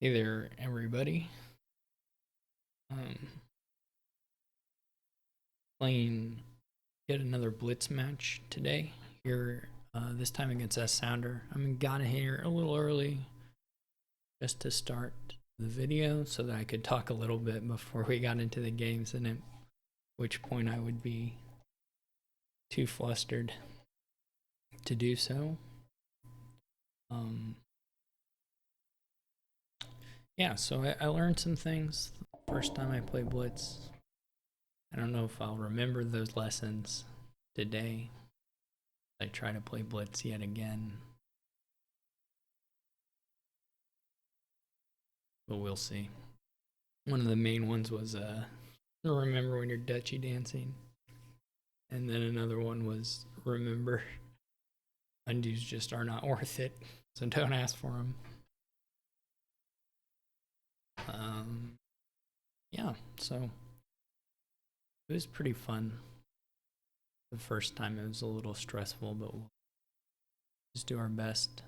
Hey there, everybody. Playing yet another Blitz match today. Here, this time against SSounder. Got here a little early just to start the video so that I could talk a little bit before we got into the games, and at which point I would be too flustered to do so. Yeah, so I learned some things the first time I played Blitz. I don't know if I'll remember those lessons today. I try to play Blitz yet again, but we'll see. One of the main ones was remember when you're Dutchy dancing, and then another one was remember undos just are not worth it, so don't ask for them. Yeah, so it was pretty fun. The first time it was a little stressful, but we'll just do our best.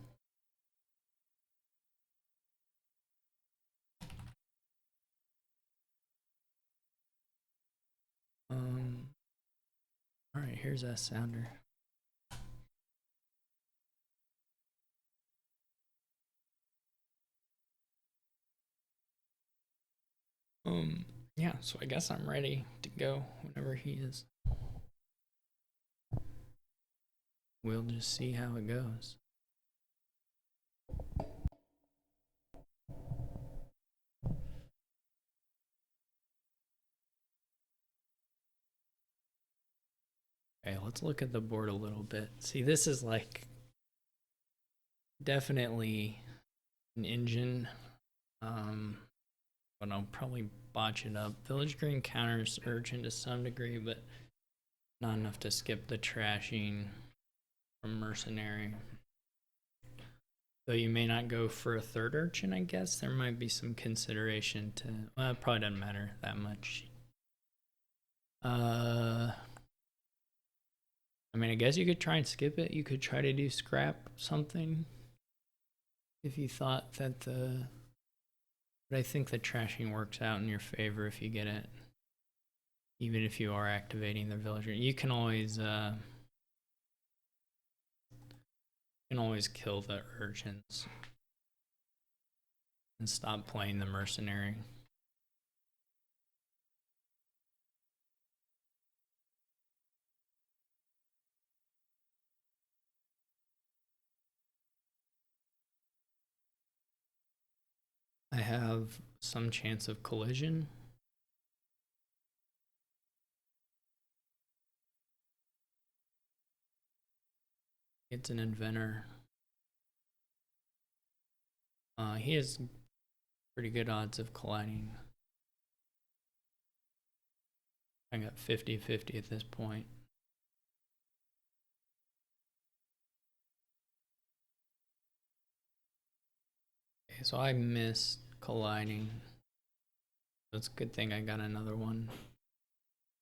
All right, here's SSounder. Yeah, so I guess I'm ready to go whenever he is. We'll just see how it goes. Okay, let's look at the board a little bit. See, this is like definitely an engine, but I'll probably botch it up. Village Green counters Urchin to some degree, but not enough to skip the trashing from Mercenary. Though you may not go for a third Urchin, I guess. There might be some consideration to, well, it probably doesn't matter that much. I guess you could try and skip it. You could try to do scrap something if you thought that but I think the trashing works out in your favor if you get it. Even if you are activating the villager. You can always kill the urchins and stop playing the mercenary. I have some chance of collision. It's an inventor. He has pretty good odds of colliding. I got 50-50 at this point. Okay, so I missed colliding. That's a good thing I got another one.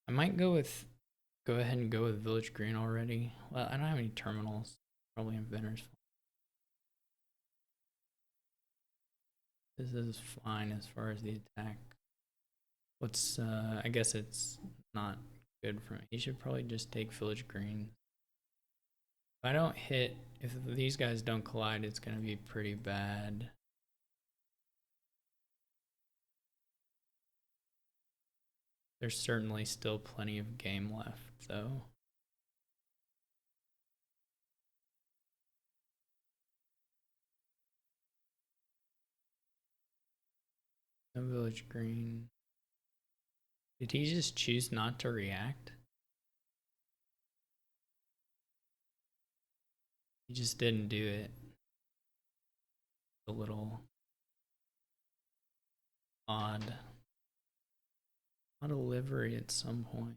I might go ahead and go with Village Green already. Well, I don't have any terminals. Probably inventors. This is fine as far as the attack. I guess it's not good for me. He should probably just take Village Green. If I don't hit, if these guys don't collide, it's going to be pretty bad. There's certainly still plenty of game left, though. No Village Green. Did he just choose not to react? He just didn't do it. A little odd. Not a livery at some point.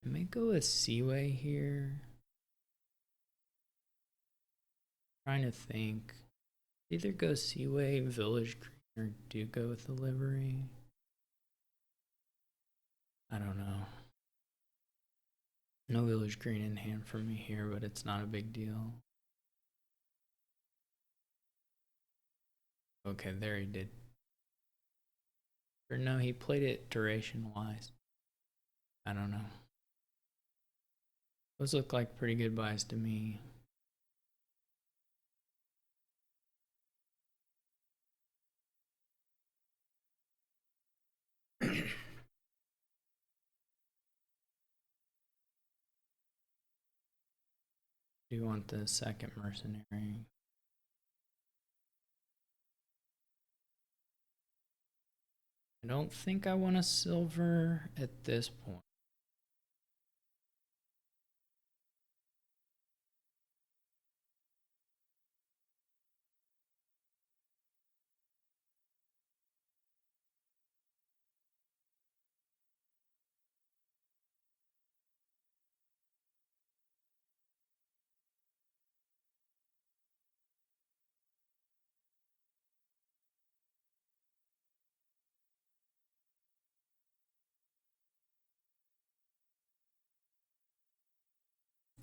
I may go with Seaway here. Trying to think. Either go Seaway, Village Green, or do go with the livery. I don't know. No Village Green in hand for me here, but it's not a big deal. Okay, there he did. Or no, he played it duration wise. I don't know. Those look like pretty good buys to me. Do you want the second mercenary? I don't think I want a silver at this point.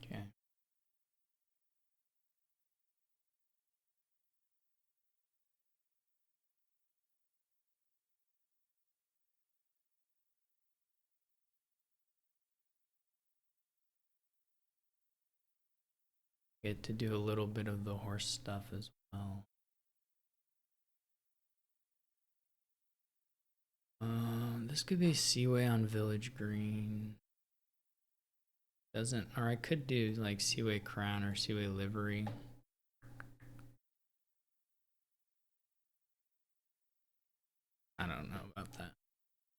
Okay. Get to do a little bit of the horse stuff as well. This could be Seaway on Village Green. Doesn't, or I could do like Seaway Crown or Seaway Livery. I don't know about that.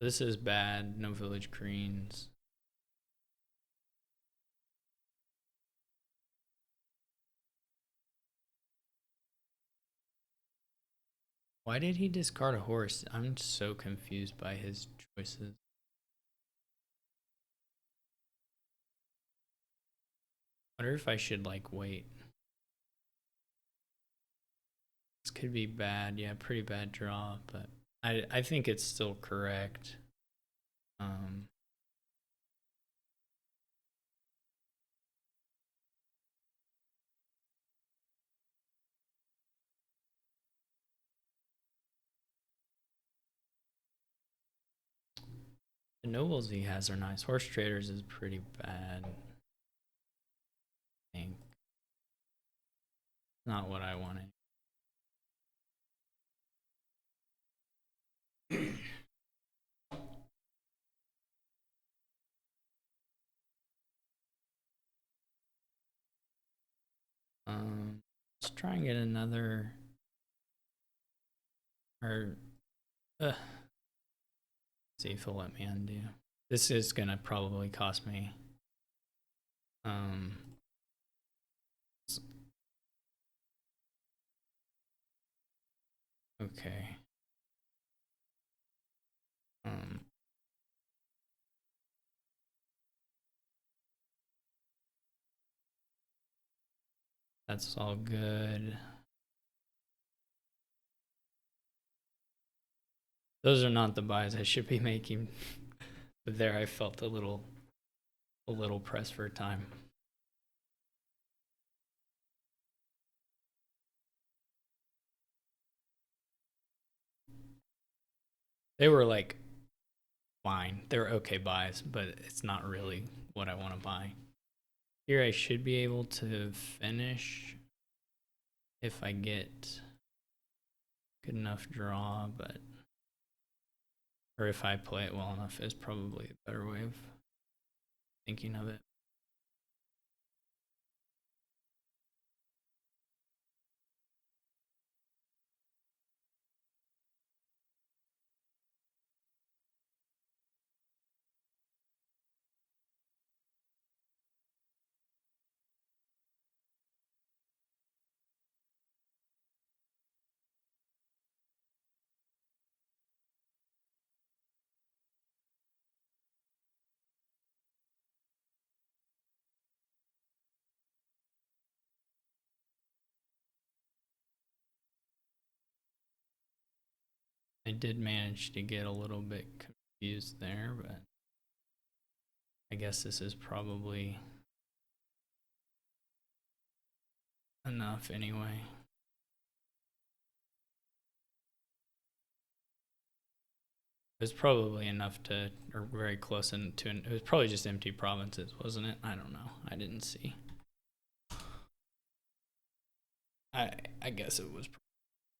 This is bad. No Village Greens. Why did he discard a horse? I'm so confused by his choices. Wonder if I should like wait. This could be bad. Yeah, pretty bad draw, but I think it's still correct. The nobles he has are nice. Horse traders is pretty bad. I think. Not what I wanted. Let's try and get another. Or, see if he'll let me undo. This is gonna probably cost me. Okay. That's all good. Those are not the buys I should be making. But there I felt a little pressed for time. They were like fine. They're okay buys, but it's not really what I want to buy. Here I should be able to finish if I get good enough draw, but or if I play it well enough is probably a better way of thinking of it. I did manage to get a little bit confused there, but I guess this is probably enough anyway. It was probably enough to, or very close to, it was probably just empty provinces, wasn't it? I don't know. I didn't see. I guess it was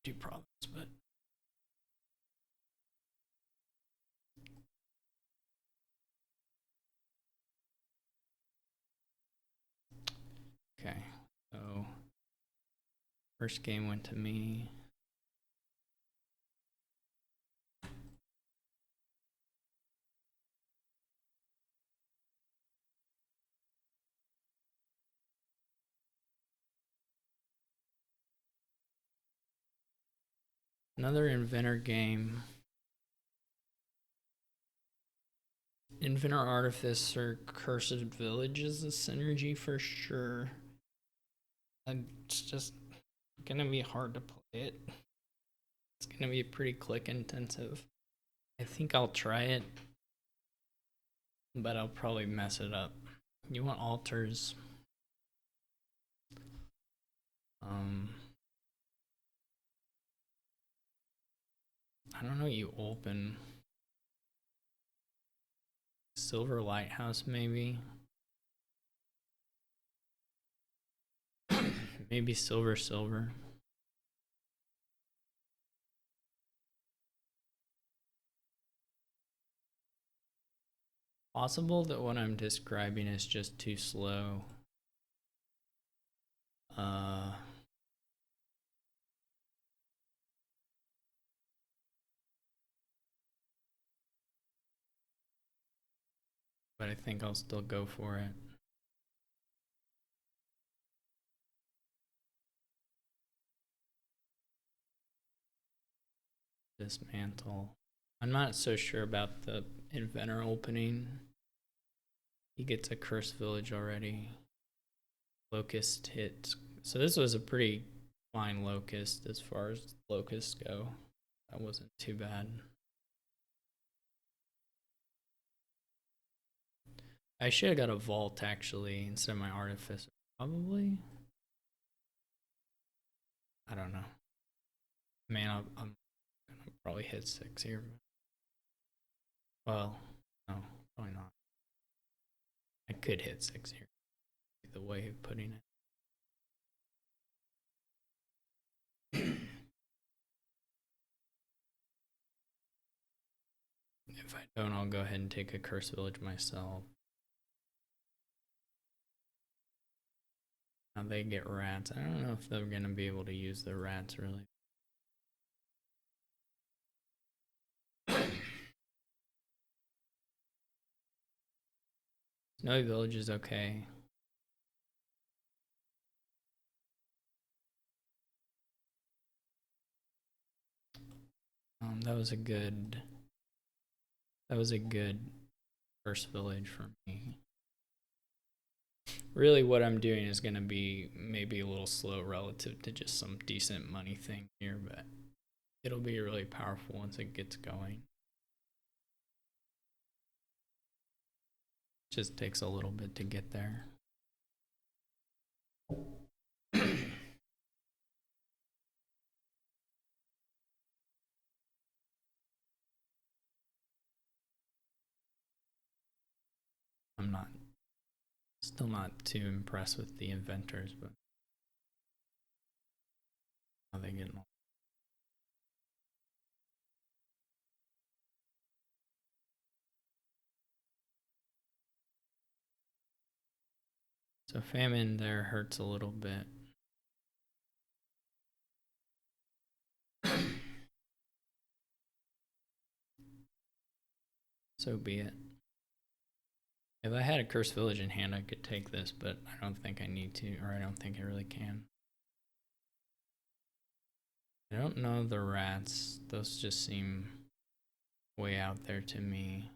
empty province, but. Okay, so first game went to me. Another Inventor game. Inventor Artificer Cursed Village is a synergy for sure. It's just gonna be hard to play it. It's gonna be pretty click intensive. I think I'll try it, but I'll probably mess it up. You want altars. I don't know, you open Silver Lighthouse maybe. Maybe silver. Possible that what I'm describing is just too slow. But I think I'll still go for it. Dismantle. I'm not so sure about the Inventor opening. He gets a Cursed Village already. Locust hits. So this was a pretty fine Locust as far as Locusts go. That wasn't too bad. I should have got a Vault actually instead of my Artificer. Probably. I don't know. Man, I'm gonna probably hit 6 here. Well, no, probably not. I could hit 6 here. The way of putting it. If I don't, I'll go ahead and take a Cursed Village myself. Now they get rats. I don't know if they're going to be able to use the rats, really. Snowy Village is okay. That was a good first village for me. Really what I'm doing is going to be maybe a little slow relative to just some decent money thing here, but it'll be really powerful once it gets going. Just takes a little bit to get there. I'm still not too impressed with the inventors, but how they get along. So famine there hurts a little bit. So be it. If I had a Cursed Village in hand, I could take this, but I don't think I need to, or I don't think I really can. I don't know the rats. Those just seem way out there to me.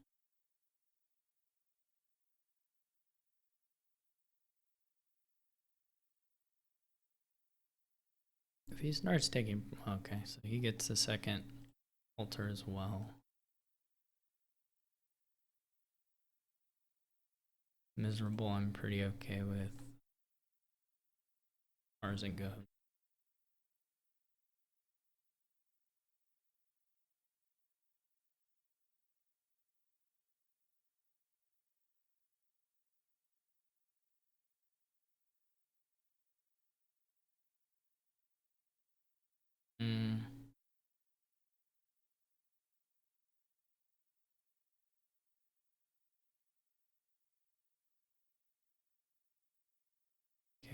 If he starts taking... Okay, so he gets the second altar as well. Miserable, I'm pretty okay with. As far as it goes.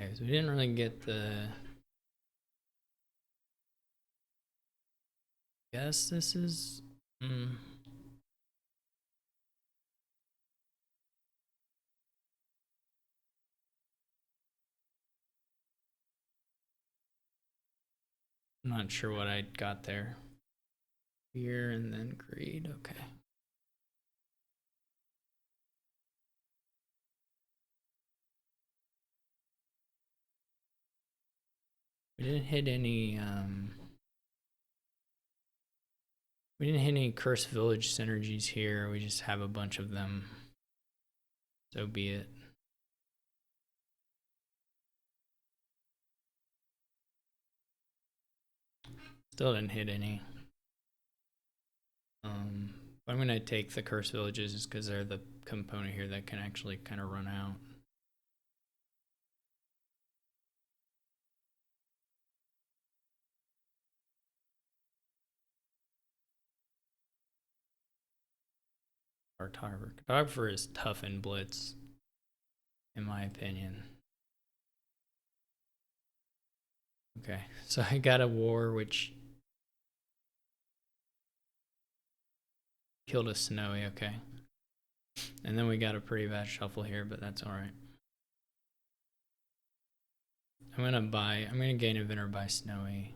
Okay, so we didn't really get the... Guess this is... I'm not sure what I got there. Fear and then greed, okay. We didn't hit any, we didn't hit any Cursed Village synergies here. We just have a bunch of them. So be it. Still didn't hit any. But I'm gonna take the Cursed Villages just because they're the component here that can actually kind of run out. Cartographer. Cartographer is tough in Blitz, in my opinion. Okay, so I got a war which killed a Snowy, okay. And then we got a pretty bad shuffle here, but that's alright. I'm gonna gain a winner by Snowy.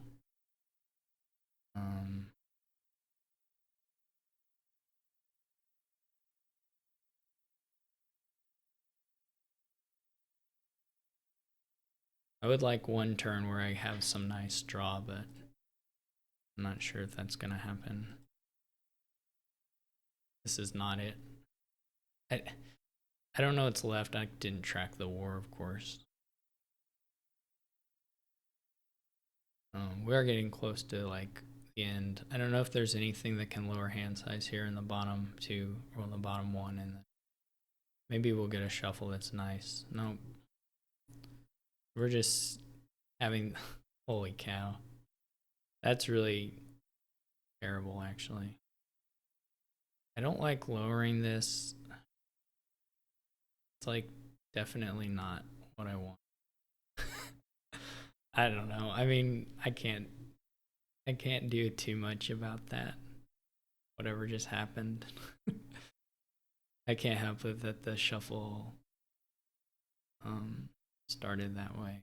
I would like one turn where I have some nice draw, but I'm not sure if that's gonna happen. This is not it. I don't know what's left. I didn't track the war, of course. We are getting close to like the end. I don't know if there's anything that can lower hand size here in the bottom two or the bottom one, and maybe we'll get a shuffle that's nice. Nope. We're just having, holy cow. That's really terrible, actually. I don't like lowering this. It's like definitely not what I want. I don't know. I mean, I can't do too much about that. Whatever just happened. I can't help it that the shuffle started that way.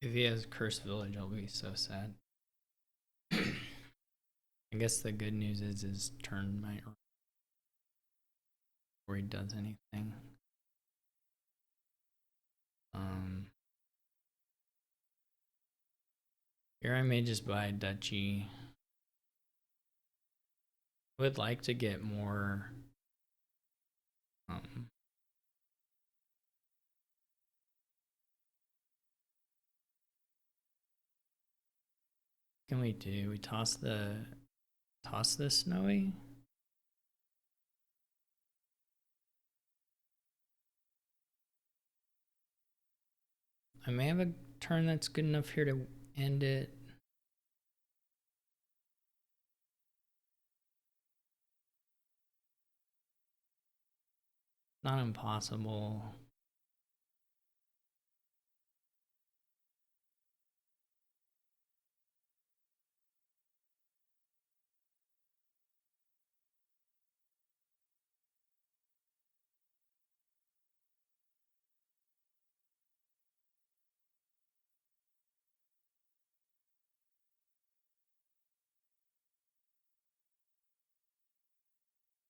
If he has Cursed Village, I'll be so sad. I guess the good news is his turn might before he does anything. Here I may just buy a duchy. I would like to get more can we do? We toss the Snowy? I may have a turn that's good enough here to end it. Not impossible.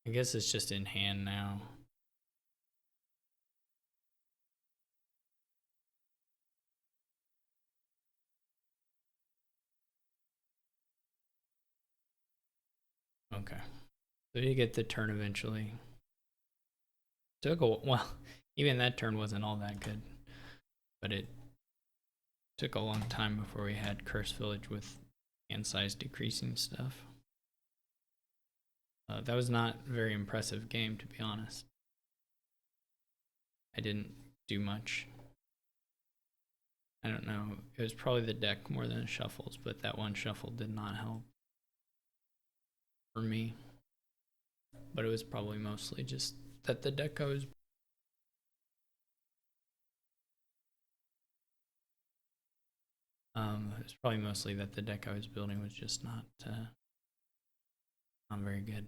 I guess it's just in hand now. Okay. So you get the turn eventually. Took a well, even that turn wasn't all that good, but it took a long time before we had Cursed Village with hand size decreasing stuff. That was not a very impressive game, to be honest. I didn't do much. I don't know. It was probably the deck more than the shuffles, but that one shuffle did not help. for me. But it was probably mostly just that the deck I was it was probably mostly that the deck I was building was just not very good.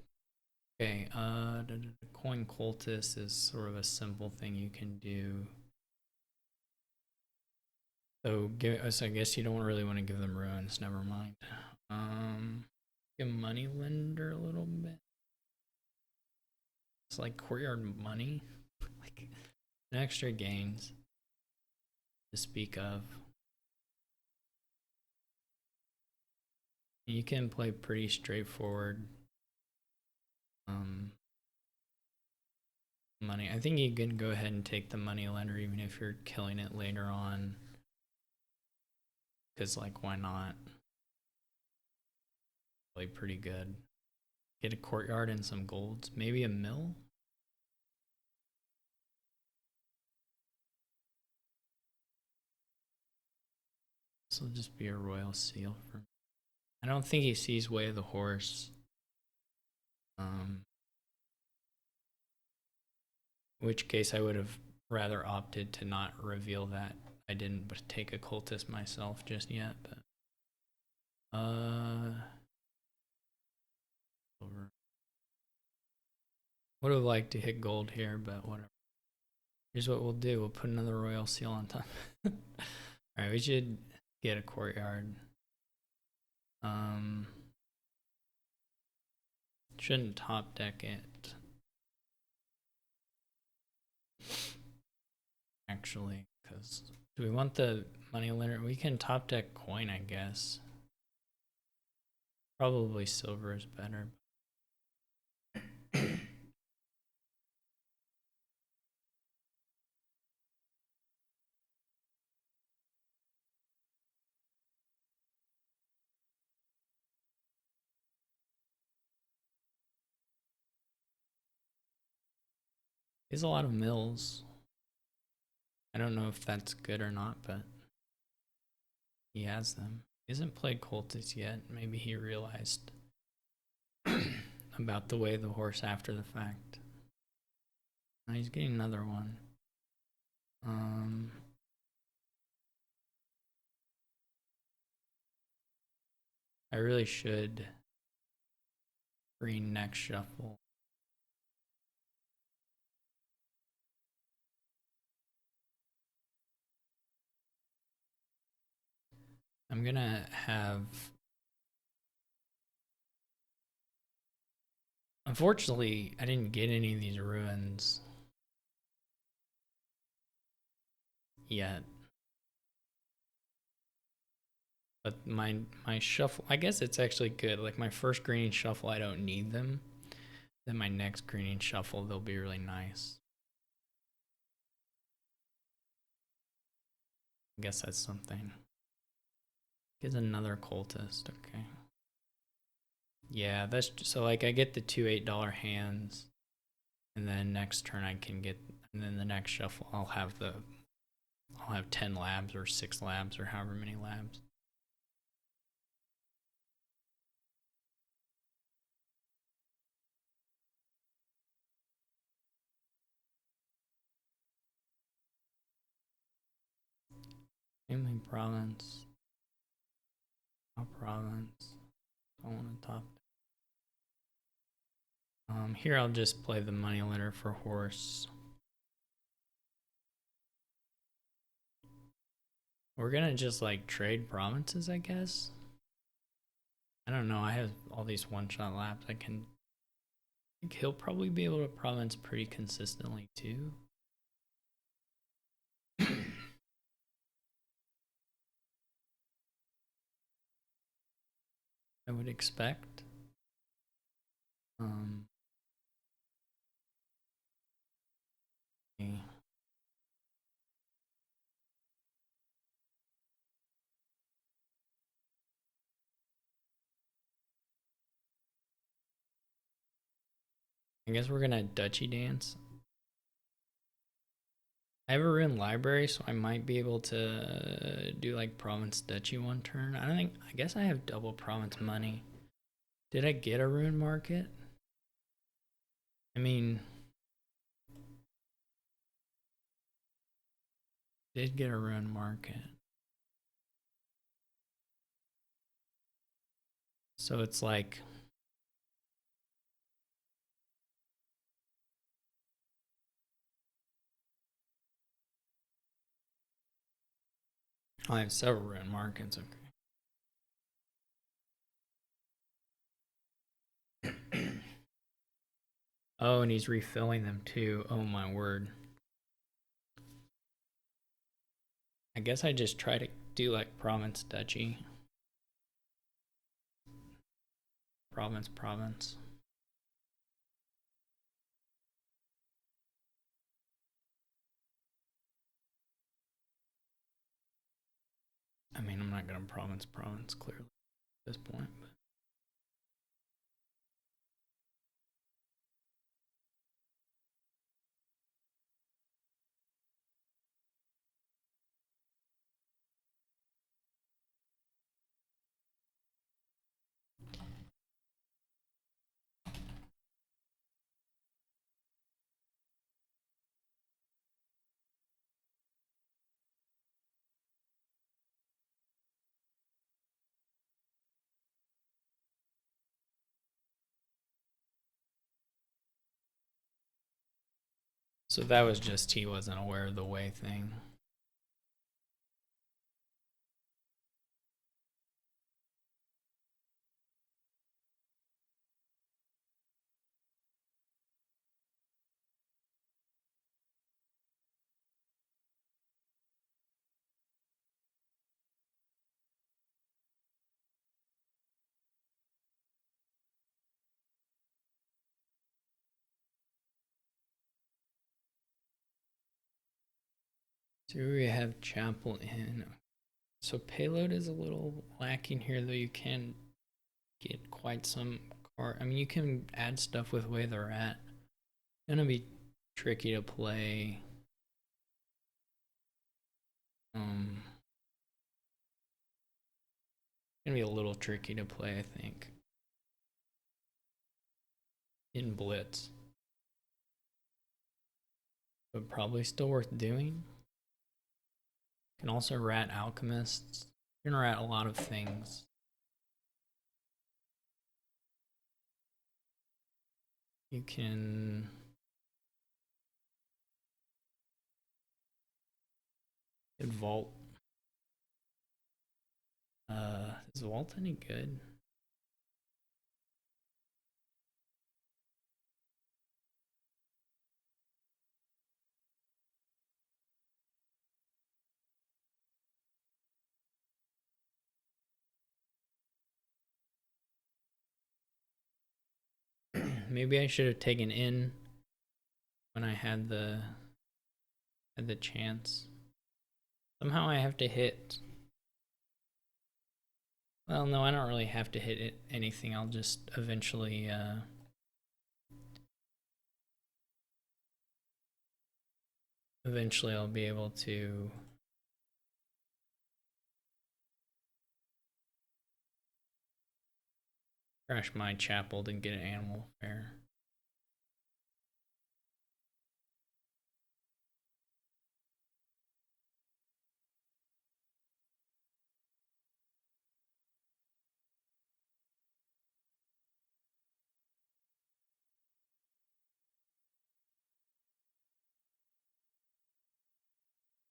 Okay, the coin cultist is sort of a simple thing you can do. So I guess you don't really want to give them ruins. Never mind. Give money lender a little bit. It's like courtyard money, like an extra gains to speak of. You can play pretty straightforward money. I think you can go ahead and take the money lender even if you're killing it later on. Because, like, why not? Play pretty good. Get a courtyard and some golds. Maybe a mill? This will just be a royal seal for me. I don't think he sees Way of the Horse. In which case I would have rather opted to not reveal that I didn't take a cultist myself just yet, but over. Would have liked to hit gold here, but whatever. Here's what we'll do. We'll put another royal seal on top. Alright, we should get a courtyard. Shouldn't top deck it. Actually, because do we want the money lender? We can top deck coin, I guess. Probably silver is better. He has a lot of mills. I don't know if that's good or not, but he has them. He hasn't played cultists yet. Maybe he realized about the Way of the Horse after the fact. Now he's getting another one. I really should green next shuffle. I'm gonna have. Unfortunately, I didn't get any of these ruins yet. But my shuffle, I guess it's actually good. Like my first greening shuffle, I don't need them. Then my next greening shuffle, they'll be really nice. I guess that's something. Get another cultist, okay. Yeah, that's so like I get the two $8 hands, and then next turn I can get, and then the next shuffle I'll have 10 labs or 6 labs or however many labs. Mainly province. Top province. I want to top. Here I'll just play the money lender for horse. We're gonna just like trade provinces, I guess. I don't know. I have all these one-shot laps. I think he'll probably be able to province pretty consistently too. I would expect. Okay. I guess we're gonna duchy dance. I have a rune library, so I might be able to do like province duchy one turn. I guess I have double province money Did I get a rune market? I mean, did get a rune market. So it's like I have several rune markets. Okay. Oh, and he's refilling them too. Oh my word. I guess I just try to do like province duchy. Province. I mean, I'm not gonna province clearly at this point, but so that was just he wasn't aware of the way thing. So we have chapel in. So payload is a little lacking here, though you can get quite some card. I mean, you can add stuff with the way they're at. It's gonna be tricky to play. Gonna be a little tricky to play, I think, in Blitz. But probably still worth doing. You can also rat alchemists. You can rat a lot of things. You can vault. Is vault any good? Maybe I should have taken in when I had the chance. Somehow I have to hit. Well, no, I don't really have to hit anything. I'll just eventually I'll be able to crash my chapel to get an animal fair.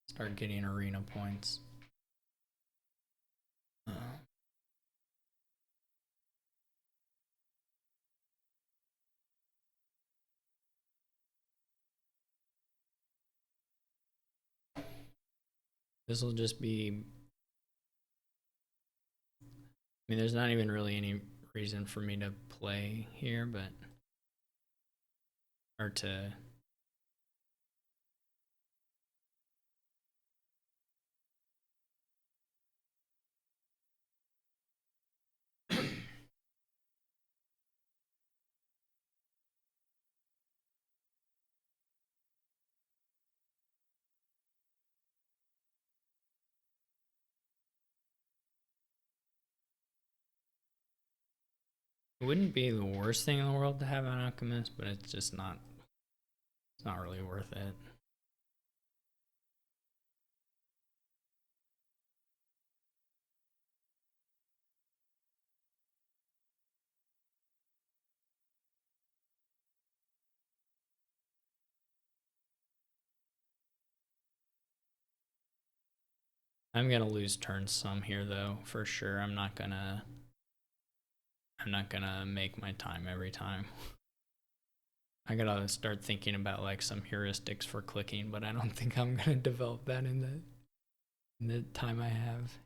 Start getting arena points. This will just be. I mean, there's not even really any reason for me to play here, but or to. It wouldn't be the worst thing in the world to have an alchemist, but it's just not, it's not really worth it. I'm gonna lose turns some here though, for sure. I'm not gonna make my time every time. I gotta start thinking about like some heuristics for clicking, but I don't think I'm gonna develop that in the time I have.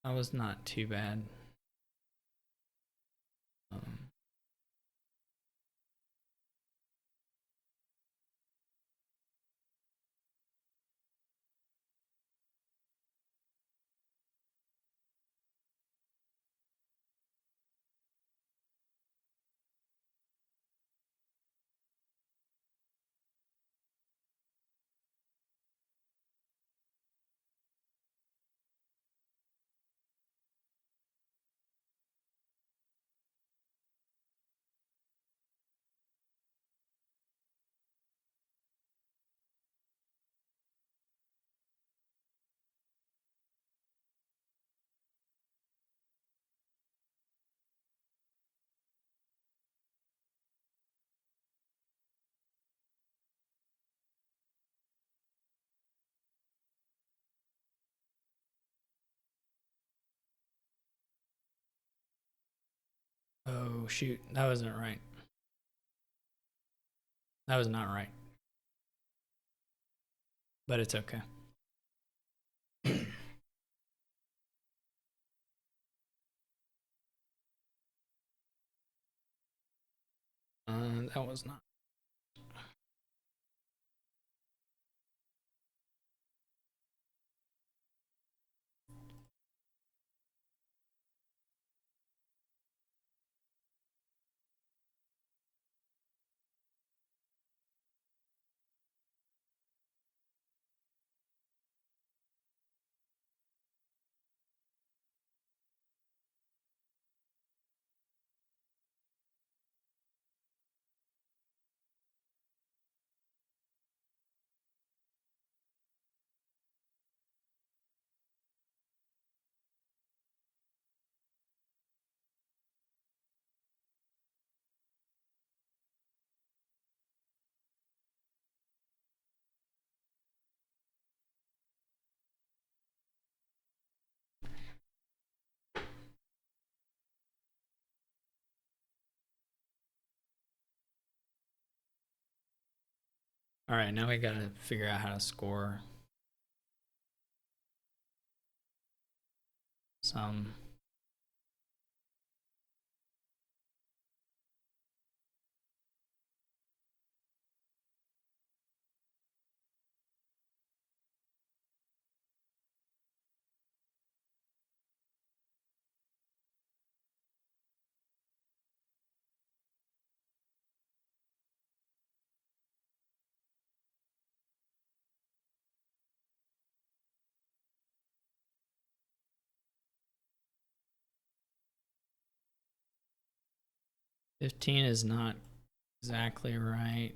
That was not too bad. Oh shoot, that wasn't right. That was not right. But it's okay. That was not. All right, now we gotta figure out how to score some. $15 is not exactly right.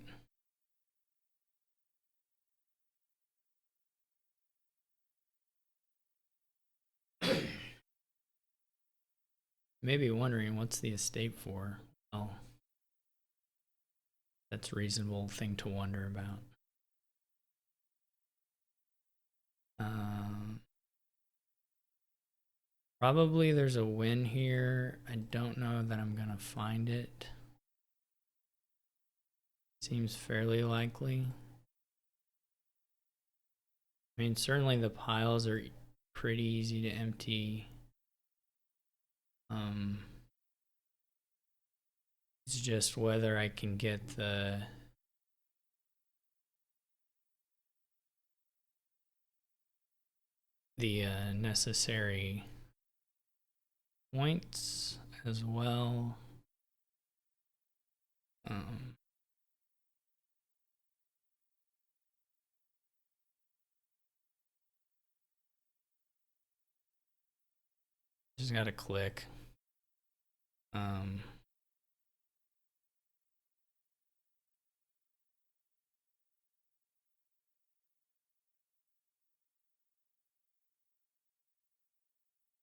Maybe wondering what's the estate for. Oh, that's a reasonable thing to wonder about. Probably there's a win here. I don't know that I'm gonna find it. Seems fairly likely. I mean, certainly the piles are pretty easy to empty. It's just whether I can get the necessary points as well. Um, just gotta click.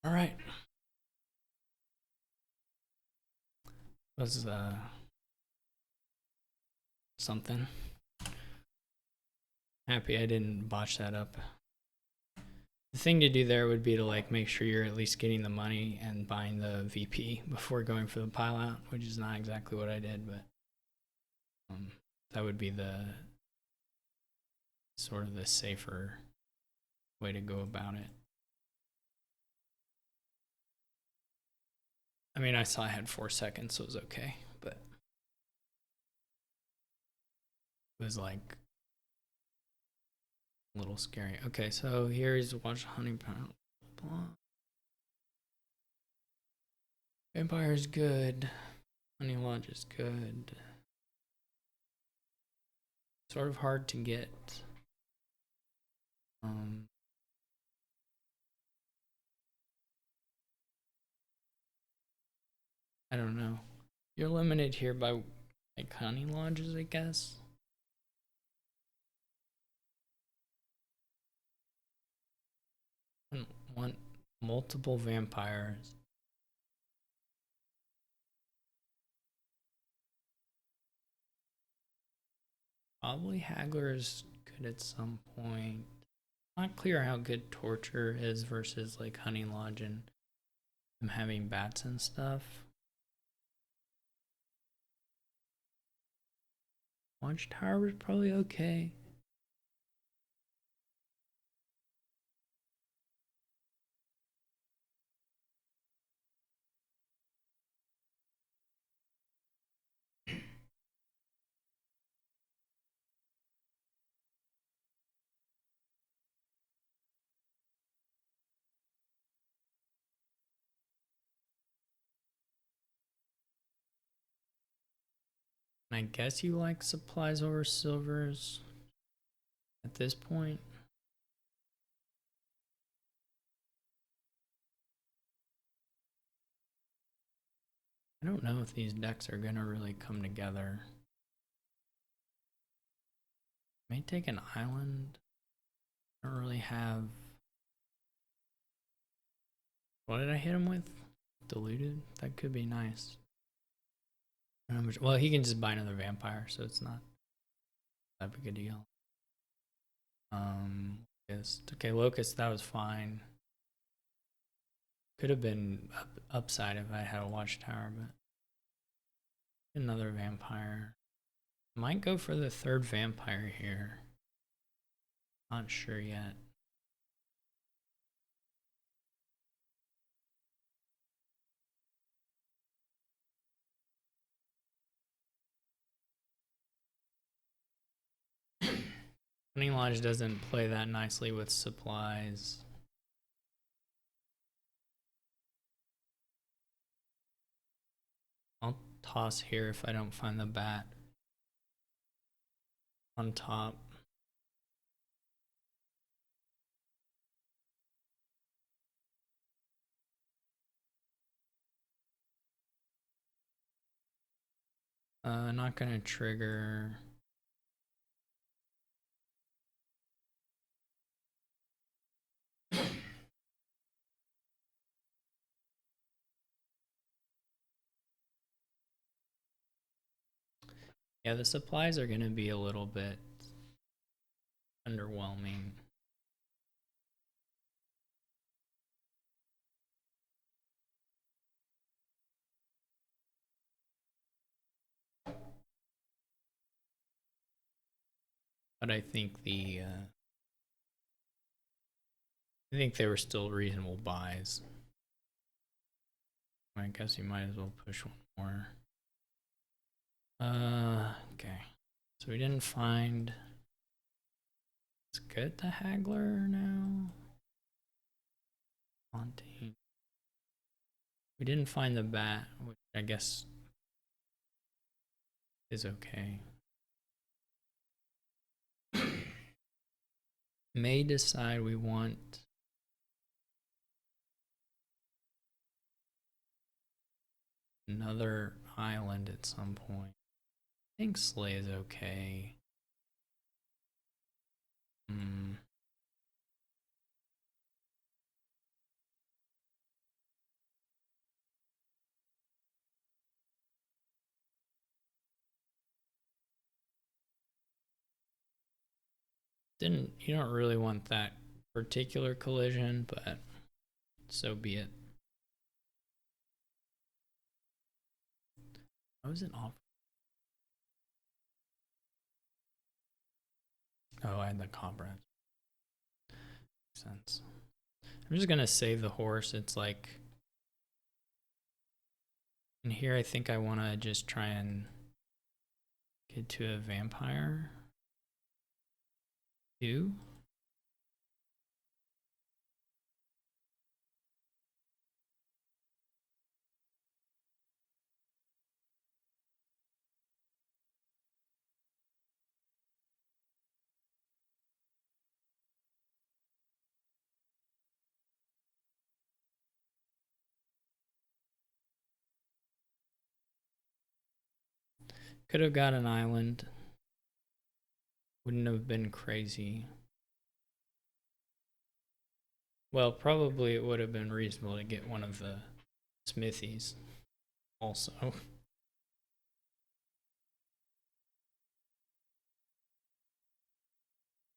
All right. Was something. Happy I didn't botch that up. The thing to do there would be to like make sure you're at least getting the money and buying the VP before going for the pile out, which is not exactly what I did, but that would be the sort of the safer way to go about it. I mean, I saw I had 4 seconds, so it was okay, but it was like a little scary. Okay, so here's watch honey pound. Vampire's good. Honey Lodge is good. Sort of hard to get. I don't know. You're limited here by like honey lodges, I guess. Want multiple vampires. Probably Haggler is good at some point. Not clear how good Torture is versus like Honey Lodge and them having bats and stuff. Watchtower was probably okay. I guess you like supplies over silvers at this point. I don't know if these decks are gonna really come together. May take an island. I don't really have. What did I hit him with? Diluted? That could be nice. Well, he can just buy another vampire, so it's not that big a deal. Locust. Okay, Locust, that was fine. Could have been upside if I had a watchtower, but another vampire. Might go for the third vampire here. Not sure yet. Honey Lodge doesn't play that nicely with supplies. I'll toss here if I don't find the bat on top. Not gonna trigger. Yeah, the supplies are gonna be a little bit underwhelming. But I think I think they were still reasonable buys. I guess you might as well push one more. Okay. So we didn't find. Let's get the Haggler now. Fontaine. We didn't find the bat, which I guess is okay. May decide we want another island at some point. I think Slay is okay. You don't really want that particular collision, but so be it. How is it off? Oh, I had the comrade. Makes sense. I'm just gonna save the horse. It's like, and here I think I want to just try and get to a vampire. 2. Could have got an island. Wouldn't have been crazy. Well, probably it would have been reasonable to get one of the smithies also.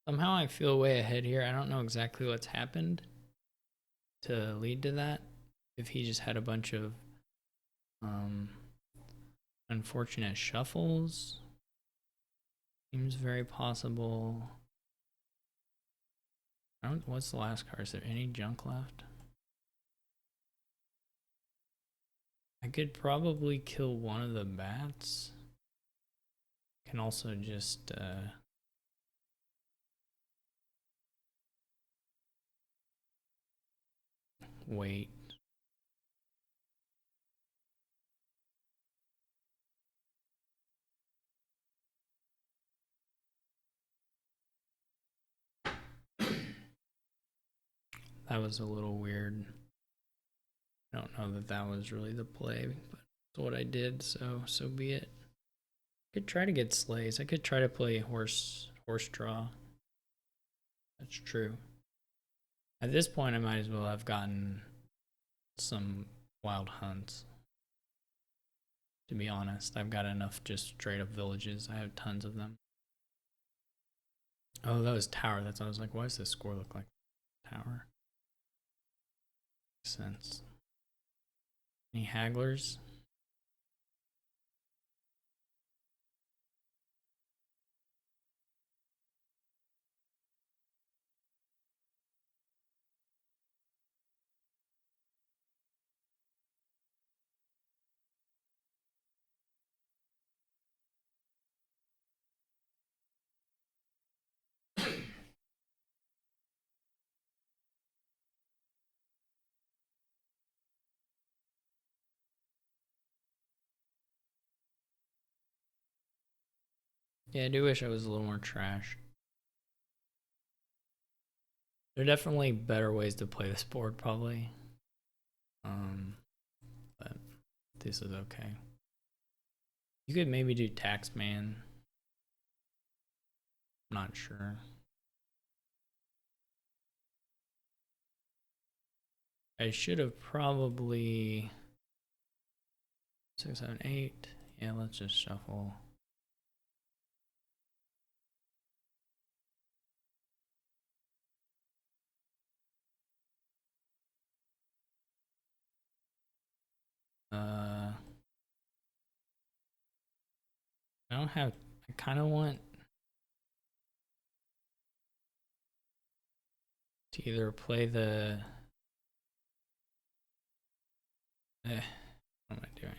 Somehow I feel way ahead here. I don't know exactly what's happened to lead to that. If he just had a bunch of unfortunate shuffles. Seems very possible. What's the last card? Is there any junk left? I could probably kill one of the bats. Can also just wait. That was a little weird. I don't know that that was really the play, but it's what I did, so be it. I could try to get slays. I could try to play horse draw. That's true. At this point, I might as well have gotten some wild hunts. To be honest, I've got enough just straight up villages. I have tons of them. Oh, that was tower. That's why I was like, why does this score look like tower? Makes sense. Any hagglers? Yeah, I do wish I was a little more trash. There are definitely better ways to play this board, probably. But this is okay. You could maybe do Taxman. I'm not sure. I should have probably 6, 7, 8. Yeah, let's just shuffle. I don't have. I kind of want to either play the. What am I doing?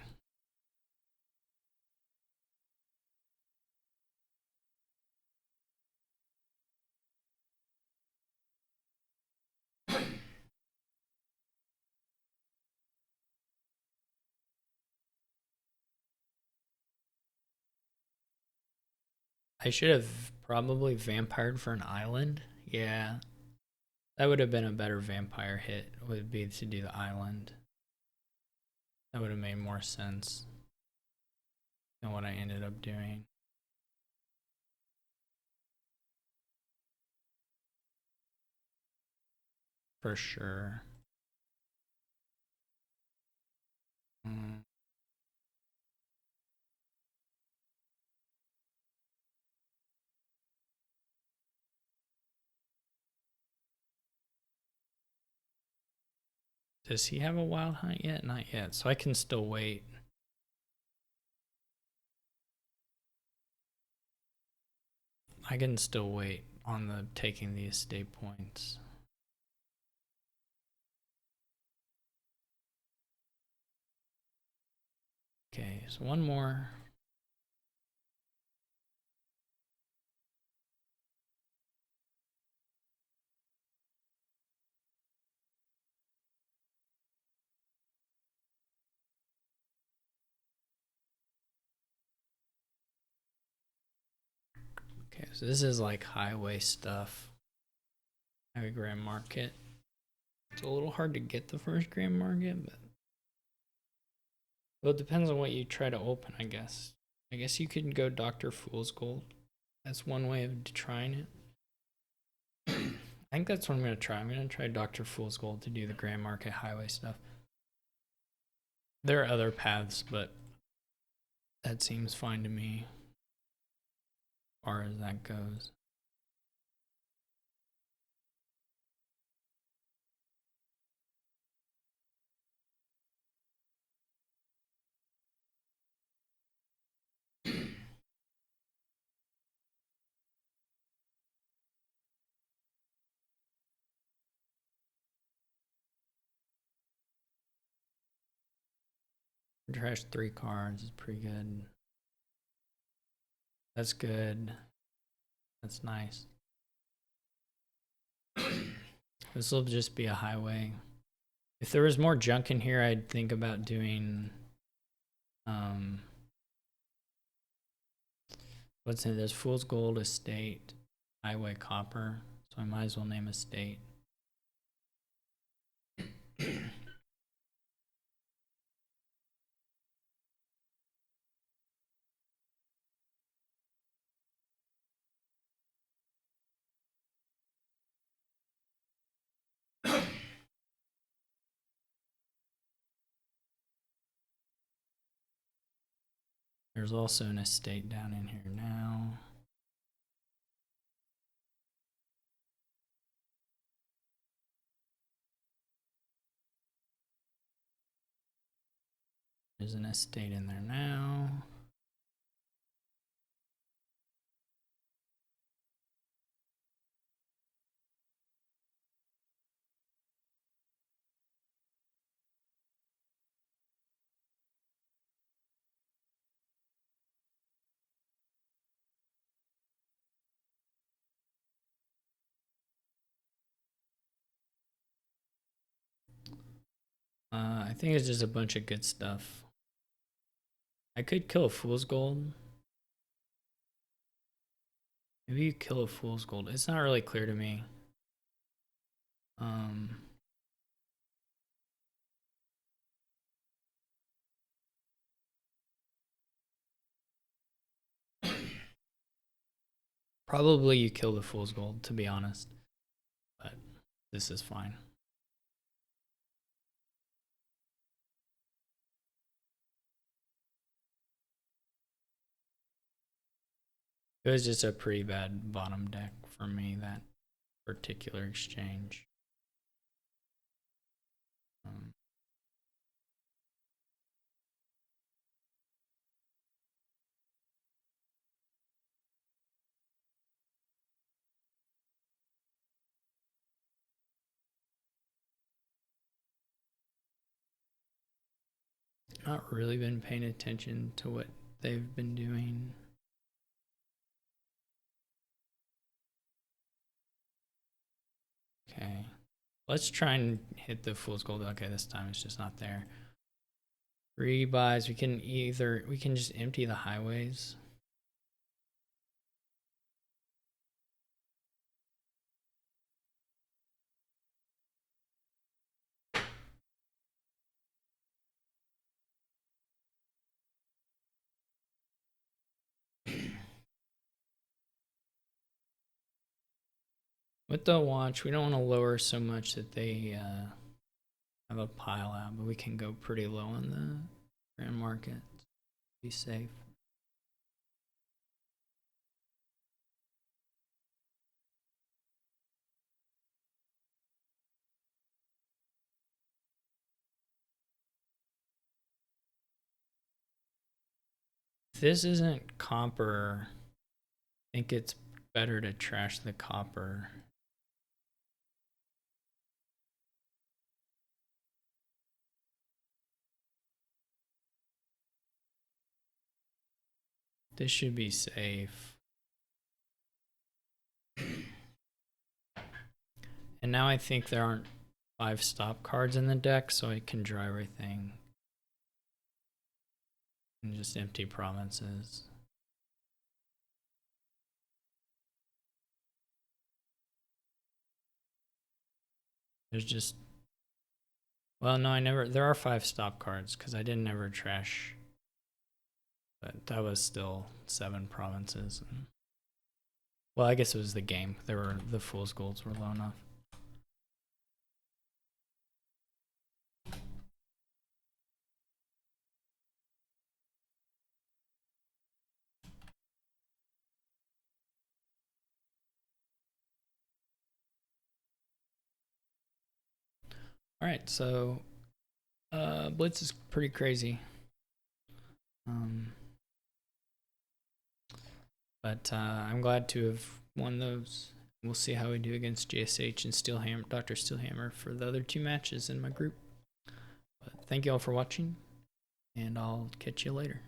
I should have probably vampired for an island. Yeah, that would have been a better vampire hit, would be to do the island. That would have made more sense than what I ended up doing. For sure. Mm. Does he have a wild hunt yet? Not yet, so I can still wait. I can still wait on the taking the estate points. Okay, so one more. Okay, so this is like highway stuff. Highway Grand Market. It's a little hard to get the first Grand Market, but well, it depends on what you try to open, I guess. I guess you could go Dr. Fool's Gold. That's one way of trying it. I think that's what I'm going to try. I'm going to try Dr. Fool's Gold to do the Grand Market highway stuff. There are other paths, but that seems fine to me as far as that goes. Trash 3 cards is pretty good. That's good. That's nice. This will just be a highway. If there was more junk in here, I'd think about doing what's in this? Fool's Gold, Estate, Highway, Copper. So I might as well name Estate. There's also an estate down in here now. There's an estate in there now. I think it's just a bunch of good stuff. I could kill a Fool's Gold. Maybe you kill a Fool's Gold. It's not really clear to me. Probably you kill the Fool's Gold, to be honest. But this is fine. It was just a pretty bad bottom deck for me, that particular exchange. Not really been paying attention to what they've been doing. Okay, let's try and hit the Fool's Gold. Okay, this time it's just not there. Rebuys, we can just empty the highways. With the watch, we don't want to lower so much that they have a pile out, but we can go pretty low on the grand market. Be safe. If this isn't copper, I think it's better to trash the copper. This should be safe. And now I think there aren't 5 stop cards in the deck, so I can draw everything. And just empty provinces. There's just, well, no, there are 5 stop cards because I didn't ever trash, but that was still 7 provinces. Well, I guess it was the game. The fool's golds were low enough. All right, so Blitz is pretty crazy. But I'm glad to have won those. We'll see how we do against JSH and Dr. Steelhammer for the other 2 matches in my group. But thank you all for watching, and I'll catch you later.